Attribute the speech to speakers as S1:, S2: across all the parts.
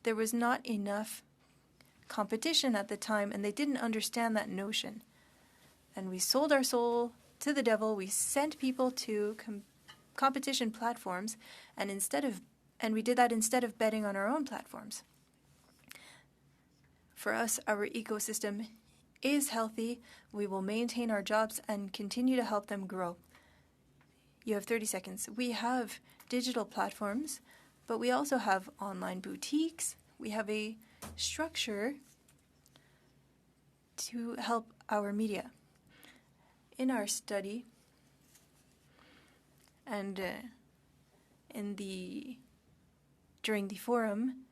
S1: there was not enough competition at the time, and they didn't understand that notion. And we sold our soul to the devil. We sent people to competition platforms, and we did that instead of betting on our own platforms. For us, our ecosystem is healthy. We will maintain our jobs and continue to help them grow. You have 30 seconds. We have digital platforms, but we also have online boutiques. We have a structure to help our media. In our study and during the forum,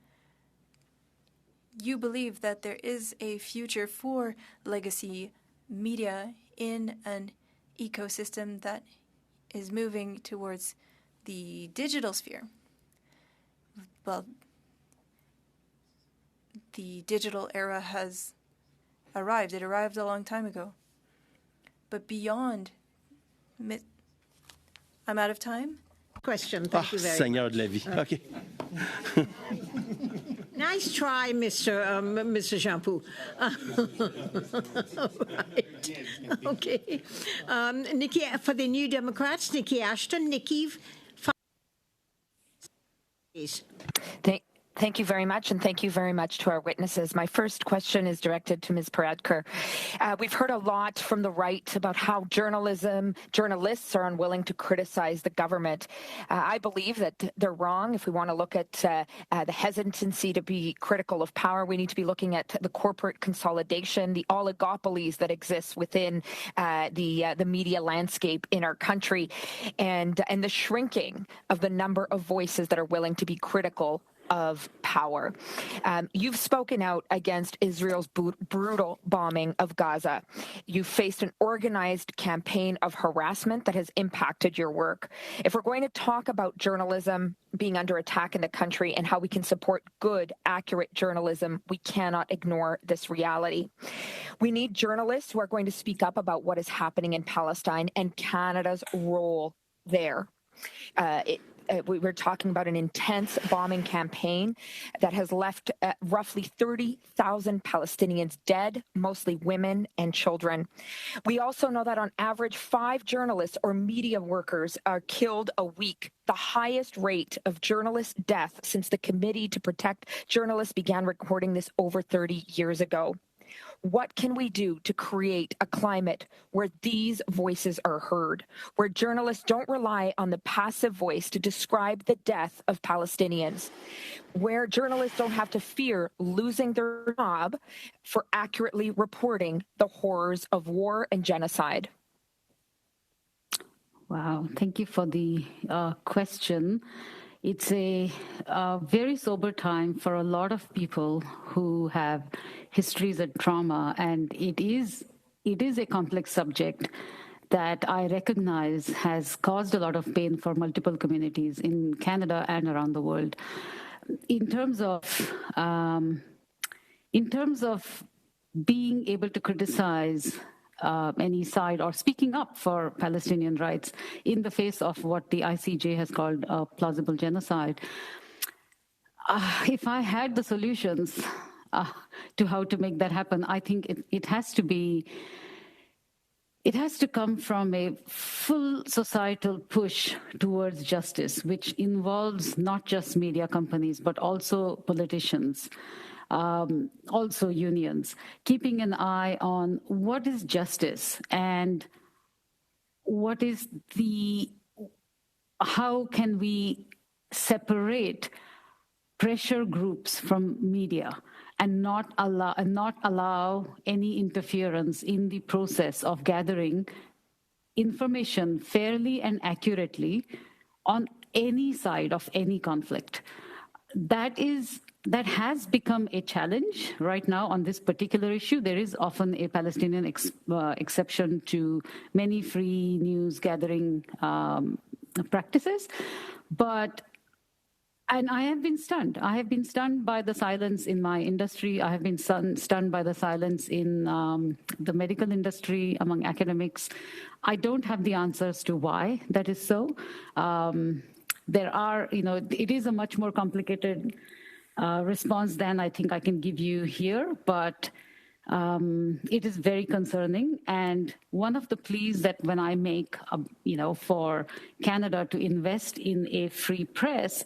S1: you believe that there is a future for legacy media in an ecosystem that is moving towards the digital sphere. Well, the digital era has arrived. It arrived a long time ago. But beyond... I'm out of time?
S2: Question, thank you very
S3: Seigneur
S2: much.
S3: de la vie. Okay.
S2: Nice try, Mr. Shampoo. Right. Okay. Nikki, for the New Democrats, Nikki Ashton. Nikki, please.
S4: Thank you very much, and thank you very much to our witnesses. My first question is directed to Ms. Paradkar. We've heard a lot from the right about how journalists are unwilling to criticize the government. I believe that they're wrong. If we want to look at the hesitancy to be critical of power, we need to be looking at the corporate consolidation, the oligopolies that exist within the media landscape in our country, and the shrinking of the number of voices that are willing to be critical of power. You've spoken out against Israel's brutal bombing of Gaza. You've faced an organized campaign of harassment that has impacted your work. If we're going to talk about journalism being under attack in the country and how we can support good, accurate journalism, we cannot ignore this reality. We need journalists who are going to speak up about what is happening in Palestine and Canada's role there. We were talking about an intense bombing campaign that has left roughly 30,000 Palestinians dead, mostly women and children. We also know that on average, 5 journalists or media workers are killed a week, the highest rate of journalist death since the Committee to Protect Journalists began recording this over 30 years ago. What can we do to create a climate where these voices are heard, where journalists don't rely on the passive voice to describe the death of Palestinians, where journalists don't have to fear losing their job for accurately reporting the horrors of war and genocide?
S5: Wow, thank you for the question. It's a very sober time for a lot of people who have histories and trauma, and it is a complex subject that I recognize has caused a lot of pain for multiple communities in Canada and around the world. In terms of being able to criticize any side or speaking up for Palestinian rights in the face of what the ICJ has called a plausible genocide. If I had the solutions to how to make that happen, I think it has to come from a full societal push towards justice, which involves not just media companies, but also politicians. Also unions, keeping an eye on what is justice and how can we separate pressure groups from media and not allow any interference in the process of gathering information fairly and accurately on any side of any conflict. That has become a challenge right now on this particular issue. There is often a Palestinian exception to many free news gathering practices. And I have been stunned. I have been stunned by the silence in my industry. I have been stunned by the silence in the medical industry, among academics. I don't have the answers to why that is so. It is a much more complicated response than I think I can give you here, but it is very concerning. And one of the pleas that when I make, for Canada to invest in a free press,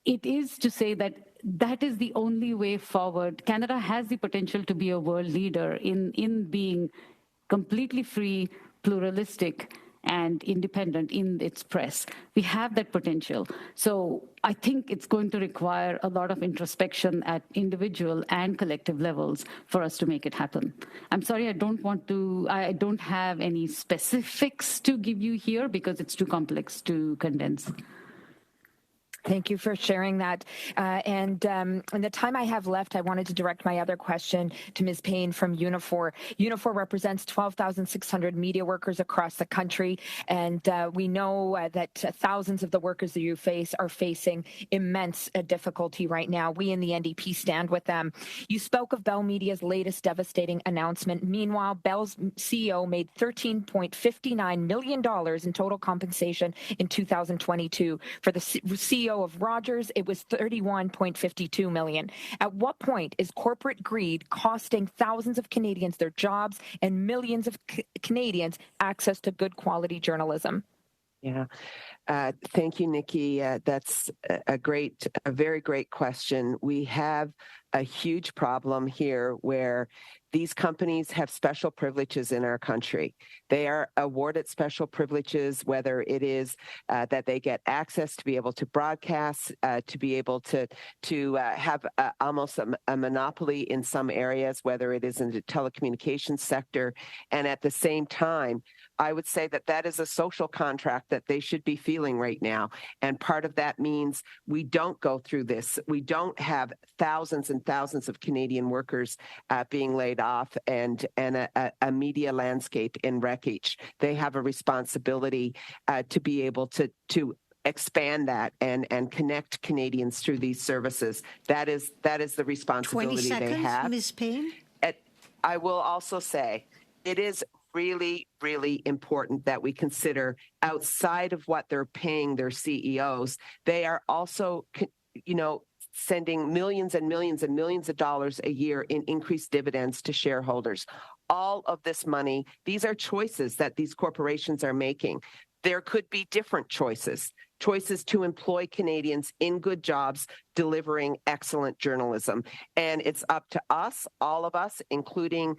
S5: it is to say that that is the only way forward. Canada has the potential to be a world leader in being completely free, pluralistic, and independent in its press. We have that potential. So I think it's going to require a lot of introspection at individual and collective levels for us to make it happen. I'm sorry, I don't have any specifics to give you here because it's too complex to condense.
S4: Thank you for sharing that. In the time I have left, I wanted to direct my other question to Ms. Payne from Unifor. Unifor represents 12,600 media workers across the country, and we know that thousands of the workers that you face are facing immense difficulty right now. We in the NDP stand with them. You spoke of Bell Media's latest devastating announcement. Meanwhile, Bell's CEO made $13.59 million in total compensation in 2022. For the CEO of Rogers, it was $31.52 million. At what point is corporate greed costing thousands of Canadians their jobs and millions of Canadians access to good quality journalism?
S3: Yeah. Thank you, Nikki. That's a very great question. We have a huge problem here where these companies have special privileges in our country. They are awarded special privileges, whether it is that they get access to be able to broadcast, to be able to have almost a monopoly in some areas, whether it is in the telecommunications sector. And at the same time, I would say that is a social contract that they should be feeling right now. And part of that means we don't go through this. We don't have thousands and thousands of Canadian workers being laid off and a media landscape in wreckage. They have a responsibility to be able to expand that and connect Canadians through these services. That is the responsibility
S2: 20 seconds,
S3: they have.
S2: Ms. Payne?
S3: I will also say it is really, really important that we consider outside of what they're paying their CEOs, they are also, sending millions and millions and millions of dollars a year in increased dividends to shareholders. All of this money, these are choices that these corporations are making. There could be different choices to employ Canadians in good jobs, delivering excellent journalism. And it's up to us, all of us, including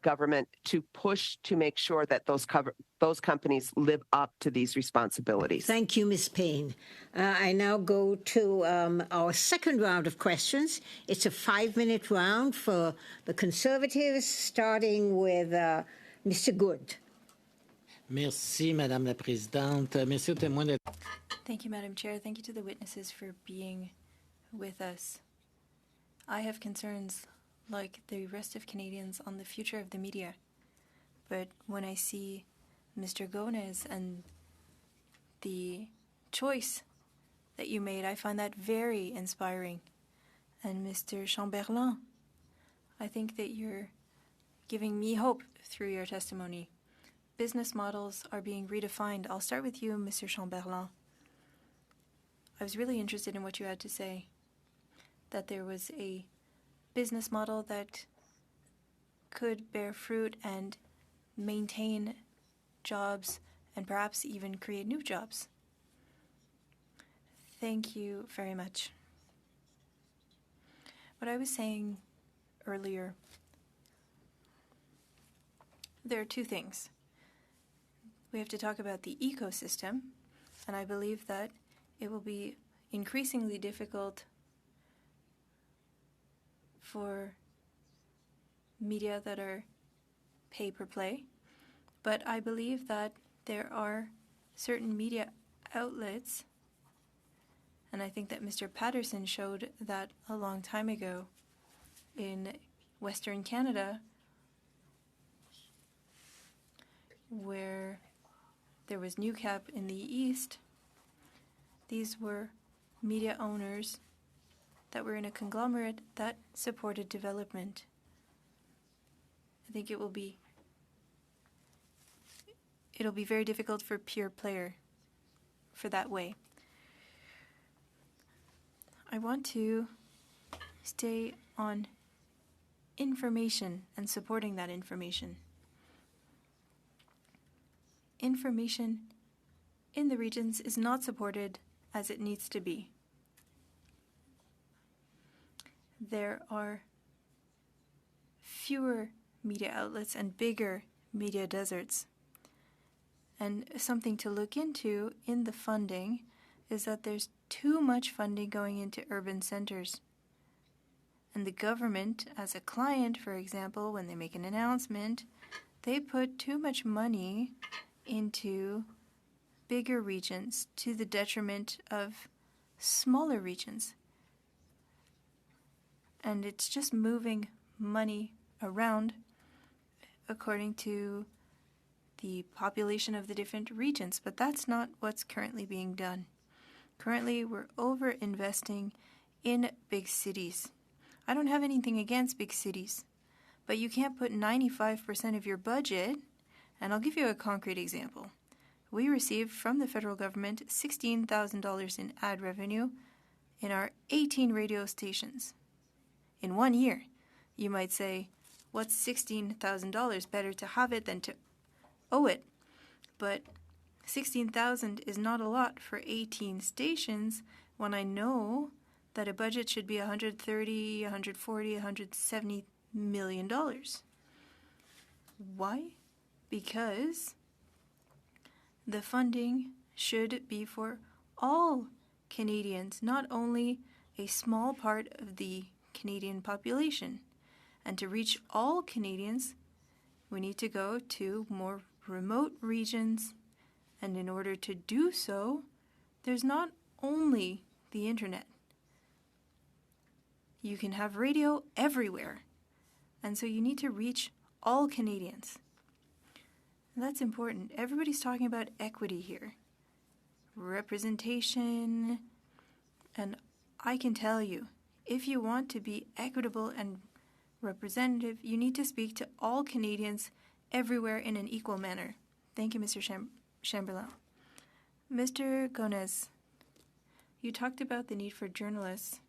S3: government, to push to make sure that those companies live up to these responsibilities.
S2: Thank you, Ms. Payne. I now go to our second round of questions. It's a 5-minute round for the Conservatives, starting with Mr. Good.
S6: Merci, Madame la Présidente. Merci aux témoins d'être...
S1: Thank you, Madam Chair. Thank you to the witnesses for being with us. I have concerns like the rest of Canadians on the future of the media. But when I see Mr. Gomez and the choice that you made, I find that very inspiring. And Mr. Chamberlain, I think that you're giving me hope through your testimony. Business models are being redefined. I'll start with you, Mr. Chamberlain. I was really interested in what you had to say, that there was a business model that could bear fruit and maintain jobs and perhaps even create new jobs. Thank you very much. What I was saying earlier, there are two things. We have to talk about the ecosystem, and I believe that it will be increasingly difficult for media that are pay-per-play, but I believe that there are certain media outlets, and I think that Mr. Patterson showed that a long time ago in Western Canada, where there was Newcap in the east. These were media owners that were in a conglomerate that supported development. I think it'll be very difficult for pure player for that way. I want to stay on information and supporting that information. Information in the regions is not supported as it needs to be. There are fewer media outlets and bigger media deserts. And something to look into in the funding is that there's too much funding going into urban centers. And the government, as a client, for example, when they make an announcement, they put too much money into bigger regions to the detriment of smaller regions. And it's just moving money around according to the population of the different regions, but that's not what's currently being done. Currently, we're over-investing in big cities. I don't have anything against big cities, but you can't put 95% of your budget, and I'll give you a concrete example. We received from the federal government $16,000 in ad revenue in our 18 radio stations. In 1 year, you might say, what's $16,000? Better to have it than to owe it. But $16,000 is not a lot for 18 stations when I know that a budget should be $130, $140, $170 million. Why? Because the funding should be for all Canadians, not only a small part of the Canadian population. And to reach all Canadians, we need to go to more remote regions. And in order to do so, there's not only the internet. You can have radio everywhere. And so you need to reach all Canadians. And that's important. Everybody's talking about equity here. Representation. And I can tell you, if you want to be equitable and representative, you need to speak to all Canadians everywhere in an equal manner. Thank you, Mr. Chamberlain. Mr. Gonez, you talked about the need for journalists.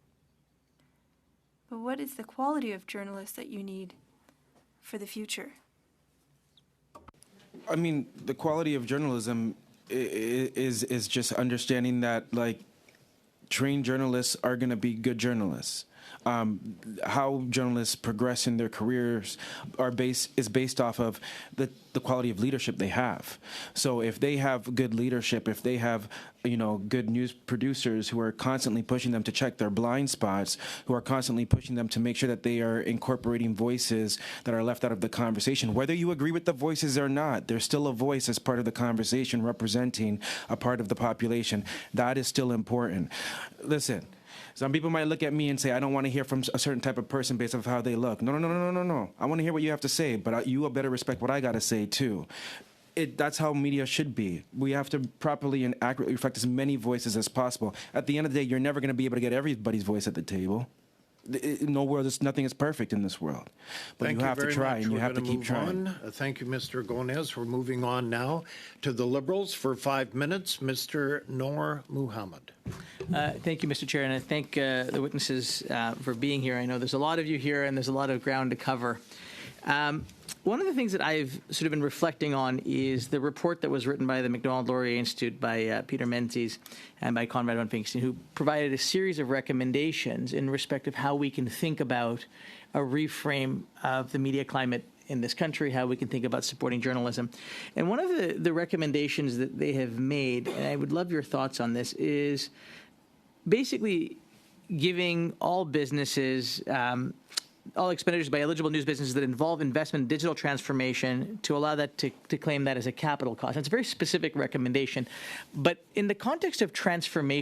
S1: But what is the quality of journalists that you need for the future?
S7: I mean, the quality of journalism is just understanding that, like, trained journalists are going to be good journalists. How journalists progress in their careers is based off of the quality of leadership they have. So if they have good leadership, if they have good news producers who are constantly pushing them to check their blind spots, who are constantly pushing them to make sure that they are incorporating voices that are left out of the conversation, whether you agree with the voices or not, there's still a voice as part of the conversation representing a part of the population. That is still important. Listen. Some people might look at me and say, I don't want to hear from a certain type of person based off how they look. No. I want to hear what you have to say, but you better respect what I got to say, too. That's how media should be. We have to properly and accurately reflect as many voices as possible. At the end of the day, you're never going to be able to get everybody's voice at the table. Nothing is perfect in this world. But you have to try, and you have to keep trying.
S8: Thank you, Mr. Gonez. We're moving on now to the Liberals for 5 minutes. Mr. Noor Muhammad.
S9: Thank you, Mr. Chair, and I thank the witnesses for being here. I know there's a lot of you here, and there's a lot of ground to cover. One of the things that I've sort of been reflecting on is the report that was written by the Macdonald-Laurier Institute by Peter Menzies and by Conrad von Pinkston, who provided a series of recommendations in respect of how we can think about a reframe of the media climate in this country, how we can think about supporting journalism. And one of the recommendations that they have made, and I would love your thoughts on this, is basically giving all businesses all expenditures by eligible news businesses that involve investment in digital transformation to allow that to claim that as a capital cost. And it's a very specific recommendation. But in the context of transformation,